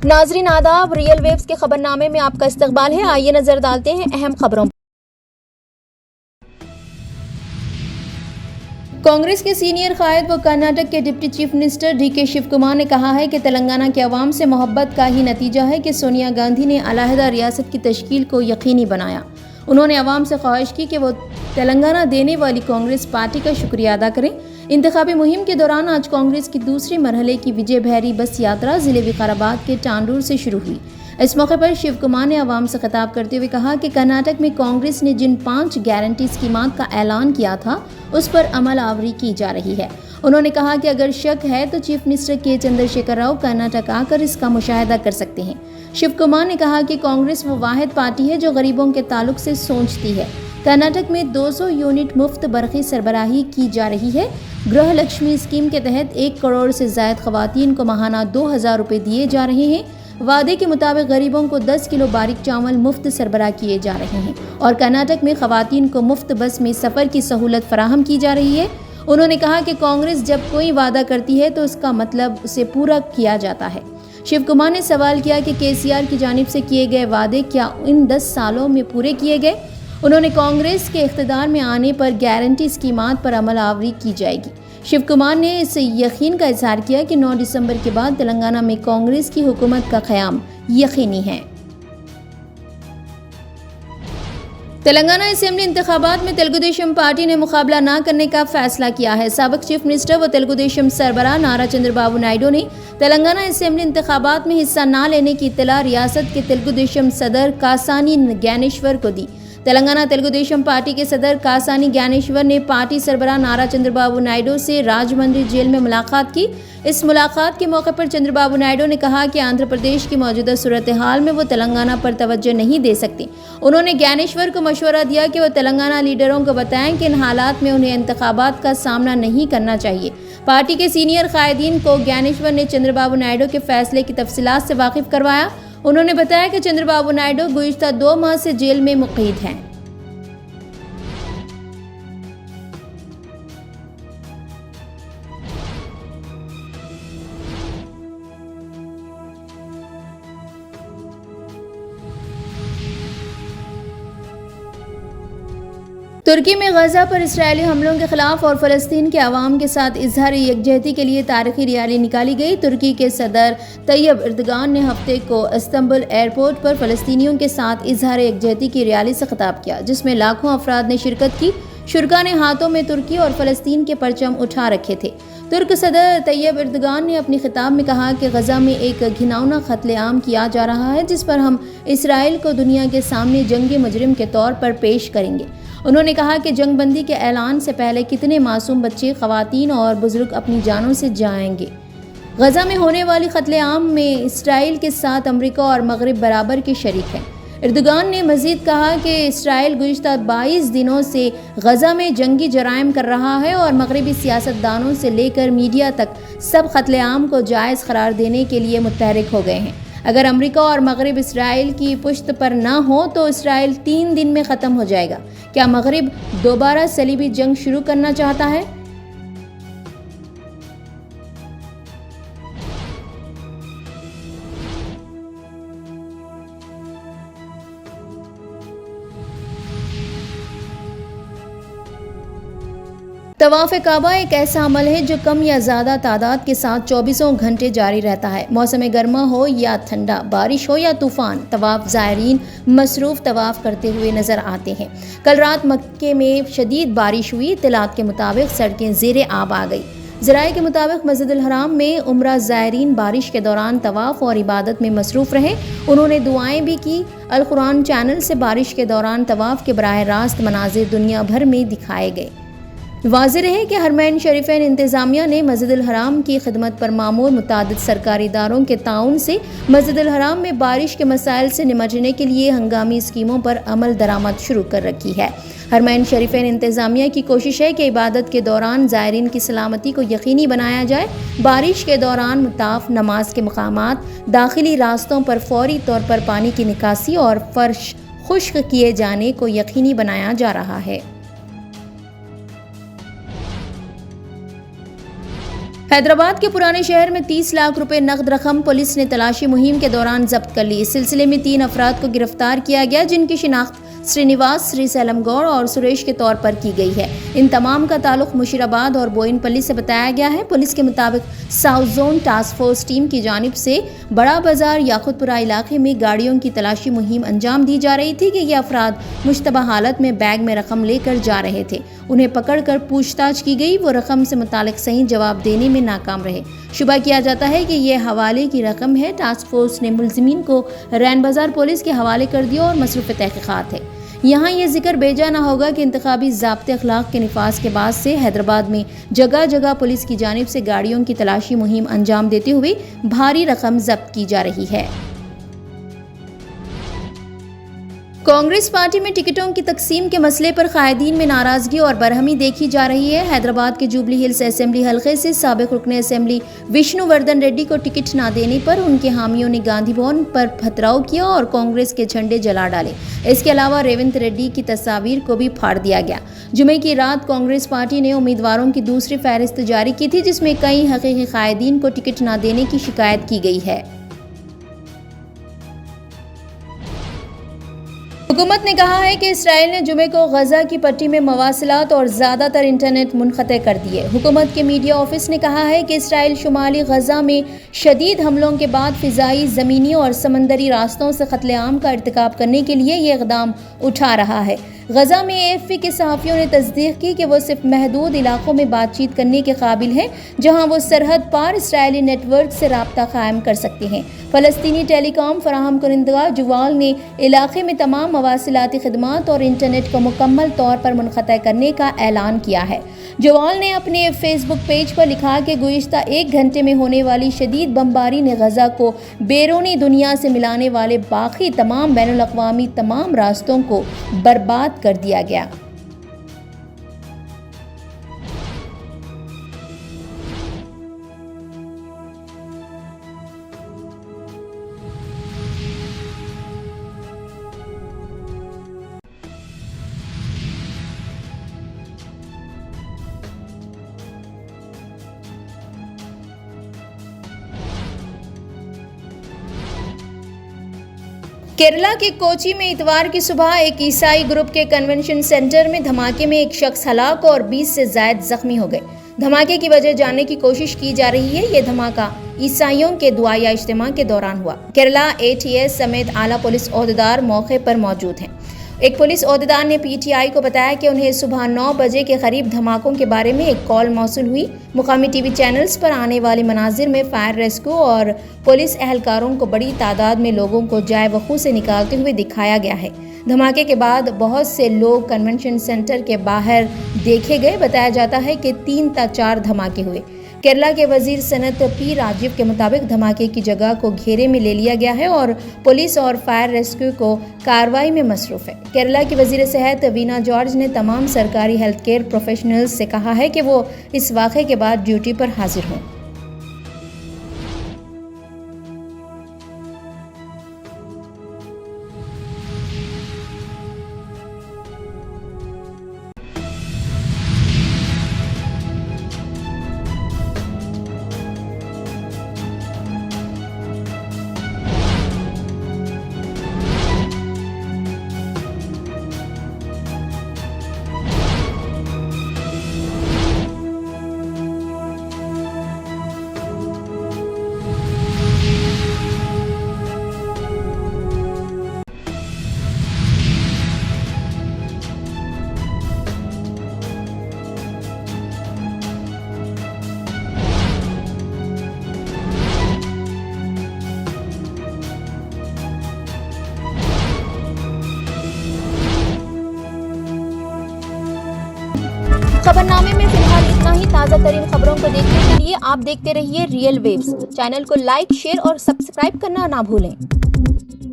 ناظرین آداب، real views کے خبرنامے میں آپ کا استقبال ہے۔ آئیے نظر ڈالتے ہیں اہم خبروں پر۔ کانگریس کے سینئر قائد و کرناٹک کے ڈپٹی چیف منسٹر ڈی کے شیو کمار نے کہا ہے کہ تلنگانہ کے عوام سے محبت کا ہی نتیجہ ہے کہ سونیا گاندھی نے علیحدہ ریاست کی تشکیل کو یقینی بنایا۔ انہوں نے عوام سے خواہش کی کہ وہ تلنگانہ دینے والی کانگریس پارٹی کا شکریہ ادا کریں۔ انتخابی مہم کے دوران آج کانگریس کی دوسرے مرحلے کی وجے بھیری بس یاترا ضلع وقار آباد کے ٹانڈور سے شروع ہوئی۔ اس موقع پر شیو کمار نے عوام سے خطاب کرتے ہوئے کہا کہ کرناٹک میں کانگریس نے جن 5 گارنٹی اسکیمات کا اعلان کیا تھا اس پر عمل آوری کی جا رہی ہے۔ انہوں نے کہا کہ اگر شک ہے تو چیف منسٹر کے چندر شیکھر راؤ کرناٹک آ کر اس کا مشاہدہ کر سکتے ہیں۔ شیو کمار نے کہا کہ کانگریس وہ واحد پارٹی ہے جو غریبوں کے تعلق سے سوچتی ہے۔ کرناٹک میں 200 یونٹ مفت برقی سربراہی کی جا رہی ہے۔ گرہ لکشمی اسکیم کے تحت 1 کروڑ سے زائد خواتین کو ماہانہ 2000 روپے دیے جا رہے ہیں۔ وعدے کے مطابق غریبوں کو 10 کلو باریک چاول مفت سربراہ کیے جا رہے ہیں اور کرناٹک میں خواتین کو مفت بس میں سفر کی سہولت فراہم کی جا رہی ہے۔ انہوں نے کہا کہ کانگریس جب کوئی وعدہ کرتی ہے تو اس کا مطلب اسے پورا کیا جاتا ہے۔ شیو کمار نے سوال کیا کہ KCR کی جانب سے کیے گئے وعدے کیا ان 10 سالوں میں پورے کیے گئے؟ انہوں نے کانگریس کے اقتدار میں آنے پر گارنٹی اسکیمات پر عمل آوری کی جائے گی۔ شیو کمار نے اس یقین کا اظہار کیا کہ 9 دسمبر کے بعد تلنگانہ میں کانگریس کی حکومت کا قیام یقینی ہے۔ تلنگانہ اسمبلی انتخابات میں تلگو دیشم پارٹی نے مقابلہ نہ کرنے کا فیصلہ کیا ہے۔ سابق چیف منسٹر و تلگو دیشم سربراہ نارا چندر بابو نائیڈو نے تلنگانہ اسمبلی انتخابات میں حصہ نہ لینے کی اطلاع ریاست کے تلگو دیشم صدر کاسانی گیانیشور کو دی۔ تلنگانہ تلگو دیشم پارٹی کے صدر کاسانی گیانیشور نے پارٹی سربراہ نارا چندر بابو نائیڈو سے راجمندری جیل میں ملاقات کی۔ اس ملاقات کے موقع پر چندر بابو نائیڈو نے کہا کہ آندھرا پردیش کی موجودہ صورتحال میں وہ تلنگانہ پر توجہ نہیں دے سکتے۔ انہوں نے گیانیشور کو مشورہ دیا کہ وہ تلنگانہ لیڈروں کو بتائیں کہ ان حالات میں انہیں انتخابات کا سامنا نہیں کرنا چاہیے۔ پارٹی کے سینئر قائدین کو گیانیشور نے چندر بابو نائیڈو کے فیصلے کی تفصیلات سے واقف کروایا۔ انہوں نے بتایا کہ چندر بابو نائیڈو گزشتہ 2 ماہ سے جیل میں مقید ہیں۔ ترکی میں غزہ پر اسرائیلی حملوں کے خلاف اور فلسطین کے عوام کے ساتھ اظہار یکجہتی کے لیے تاریخی ریلی نکالی گئی۔ ترکی کے صدر طیب اردگان نے ہفتے کو استنبول ایئرپورٹ پر فلسطینیوں کے ساتھ اظہار یکجہتی کی ریلی سے خطاب کیا جس میں لاکھوں افراد نے شرکت کی۔ شرکاء نے ہاتھوں میں ترکی اور فلسطین کے پرچم اٹھا رکھے تھے۔ ترک صدر طیب اردگان نے اپنی خطاب میں کہا کہ غزہ میں ایک گھناؤنا قتل عام کیا جا رہا ہے جس پر ہم اسرائیل کو دنیا کے سامنے جنگی مجرم کے طور پر پیش کریں گے۔ انہوں نے کہا کہ جنگ بندی کے اعلان سے پہلے کتنے معصوم بچے، خواتین اور بزرگ اپنی جانوں سے جائیں گے۔ غزہ میں ہونے والی قتل عام میں اسرائیل کے ساتھ امریکہ اور مغرب برابر کے شریک ہیں۔ اردگان نے مزید کہا کہ اسرائیل گزشتہ 22 دنوں سے غزہ میں جنگی جرائم کر رہا ہے اور مغربی سیاستدانوں سے لے کر میڈیا تک سب قتل عام کو جائز قرار دینے کے لیے متحرک ہو گئے ہیں۔ اگر امریکہ اور مغرب اسرائیل کی پشت پر نہ ہو تو اسرائیل 3 دن میں ختم ہو جائے گا۔ کیا مغرب دوبارہ صلیبی جنگ شروع کرنا چاہتا ہے؟ طواف کعبہ ایک ایسا عمل ہے جو کم یا زیادہ تعداد کے ساتھ 24 گھنٹے جاری رہتا ہے۔ موسم گرما ہو یا ٹھنڈا، بارش ہو یا طوفان، طواف زائرین مصروف طواف کرتے ہوئے نظر آتے ہیں۔ کل رات مکے میں شدید بارش ہوئی۔ اطلاعات کے مطابق سڑکیں زیر آب آ گئی۔ ذرائع کے مطابق مسجد الحرام میں عمرہ زائرین بارش کے دوران طواف اور عبادت میں مصروف رہے۔ انہوں نے دعائیں بھی کی۔ القرآن چینل سے بارش کے دوران طواف کے براہ راست مناظر دنیا بھر میں دکھائے گئے۔ واضح رہے کہ حرمین شریفین انتظامیہ نے مسجد الحرام کی خدمت پر مامور متعدد سرکاری اداروں کے تعاون سے مسجد الحرام میں بارش کے مسائل سے نمٹنے کے لیے ہنگامی اسکیموں پر عمل درآمد شروع کر رکھی ہے۔ حرمین شریفین انتظامیہ کی کوشش ہے کہ عبادت کے دوران زائرین کی سلامتی کو یقینی بنایا جائے۔ بارش کے دوران مطاف، نماز کے مقامات، داخلی راستوں پر فوری طور پر پانی کی نکاسی اور فرش خشک کیے جانے کو یقینی بنایا جا رہا ہے۔ حیدرآباد کے پرانے شہر میں 30 لاکھ روپے نقد رقم پولیس نے تلاشی مہم کے دوران ضبط کر لی۔ اس سلسلے میں 3 افراد کو گرفتار کیا گیا، جن کی شناخت سرینیواس، سری سیلم گوڑ اور سریش کے طور پر کی گئی ہے۔ ان تمام کا تعلق مشیرآباد اور بوئن پلی سے بتایا گیا ہے۔ پولیس کے مطابق south zone task force team کی جانب سے بڑا بازار یاقوت پورہ علاقے میں گاڑیوں کی تلاشی مہم انجام دی جا رہی تھی کہ یہ افراد مشتبہ حالت میں بیگ میں رقم لے کر جا رہے تھے۔ انہیں پکڑ کر پوچھ تاچھ کی گئی، وہ رقم سے متعلق صحیح جواب دینے میں ناکام رہے۔ شبہ کیا جاتا ہے کہ یہ حوالے کی رقم ہے۔ ٹاسک فورس نے ملزمین کو رین بازار پولیس کے حوالے کر دیا اور مصروف تحقیقات ہے۔ یہاں یہ ذکر بیجا نہ ہوگا کہ انتخابی ضابطۂ اخلاق کے نفاذ کے بعد سے حیدرآباد میں جگہ جگہ پولیس کی جانب سے گاڑیوں کی تلاشی مہم انجام دیتے ہوئے بھاری رقم ضبط کی جا رہی ہے۔ کانگریس پارٹی میں ٹکٹوں کی تقسیم کے مسئلے پر قائدین میں ناراضگی اور برہمی دیکھی جا رہی ہے۔ حیدرآباد کے جوبلی ہلز اسمبلی حلقے سے سابق رکن اسمبلی وشنو وردھن ریڈی کو ٹکٹ نہ دینے پر ان کے حامیوں نے گاندھی بھون پر پتھراؤ کیا اور کانگریس کے جھنڈے جلا ڈالے۔ اس کے علاوہ ریونت ریڈی کی تصاویر کو بھی پھاڑ دیا گیا۔ جمعے کی رات کانگریس پارٹی نے امیدواروں کی دوسری فہرست جاری کی تھی، جس میں کئی حقیقی قائدین کو ٹکٹ نہ دینے کی شکایت کی گئی ہے۔ حکومت نے کہا ہے کہ اسرائیل نے جمعے کو غزہ کی پٹی میں مواصلات اور زیادہ تر انٹرنیٹ منقطع کر دیے۔ حکومت کے میڈیا آفس نے کہا ہے کہ اسرائیل شمالی غزہ میں شدید حملوں کے بعد فضائی، زمینی اور سمندری راستوں سے قتل عام کا ارتکاب کرنے کے لیے یہ اقدام اٹھا رہا ہے۔ غزہ میں AFP کے صحافیوں نے تصدیق کی کہ وہ صرف محدود علاقوں میں بات چیت کرنے کے قابل ہیں، جہاں وہ سرحد پار اسرائیلی نیٹ ورک سے رابطہ قائم کر سکتے ہیں۔ فلسطینی ٹیلی کام فراہم کنندہ جوال نے علاقے میں تمام مواصلاتی خدمات اور انٹرنیٹ کو مکمل طور پر منقطع کرنے کا اعلان کیا ہے۔ جوال نے اپنے فیس بک پیج پر لکھا کہ گزشتہ 1 گھنٹے میں ہونے والی شدید بمباری نے غزہ کو بیرونی دنیا سے ملانے والے باقی تمام بین الاقوامی تمام راستوں کو برباد کر دیا گیا۔ کیرلا کے کوچی میں اتوار کی صبح ایک عیسائی گروپ کے کنونشن سینٹر میں دھماکے میں ایک شخص ہلاک اور 20 سے زائد زخمی ہو گئے۔ دھماکے کی وجہ جاننے کی کوشش کی جا رہی ہے۔ یہ دھماکہ عیسائیوں کے دعائیہ اجتماع کے دوران ہوا۔ کیرلا ATS سمیت اعلیٰ پولیس عہدیدار موقع پر موجود ہیں۔ ایک پولیس عہدیدار نے PTI کو بتایا کہ انہیں صبح 9 بجے کے قریب دھماکوں کے بارے میں ایک کال موصول ہوئی۔ مقامی ٹی وی چینلز پر آنے والے مناظر میں فائر ریسکیو اور پولیس اہلکاروں کو بڑی تعداد میں لوگوں کو جائے وقوع سے نکالتے ہوئے دکھایا گیا ہے۔ دھماکے کے بعد بہت سے لوگ کنونشن سینٹر کے باہر دیکھے گئے۔ بتایا جاتا ہے کہ 3 تا 4 دھماکے ہوئے۔ کیرلا کے وزیر صنعت P راجیو کے مطابق دھماکے کی جگہ کو گھیرے میں لے لیا گیا ہے اور پولیس اور فائر ریسکیو کو کارروائی میں مصروف ہے۔ کیرلا کی وزیر صحت وینا جارج نے تمام سرکاری ہیلتھ کیئر پروفیشنلز سے کہا ہے کہ وہ اس واقعے کے بعد ڈیوٹی پر حاضر ہوں۔ خبرنامے میں فی الحال اتنا ہی۔ تازہ ترین خبروں کو دیکھنے کے لیے آپ دیکھتے رہیے ریئل ویوز۔ چینل کو لائک، شیئر اور سبسکرائب کرنا نہ بھولیں۔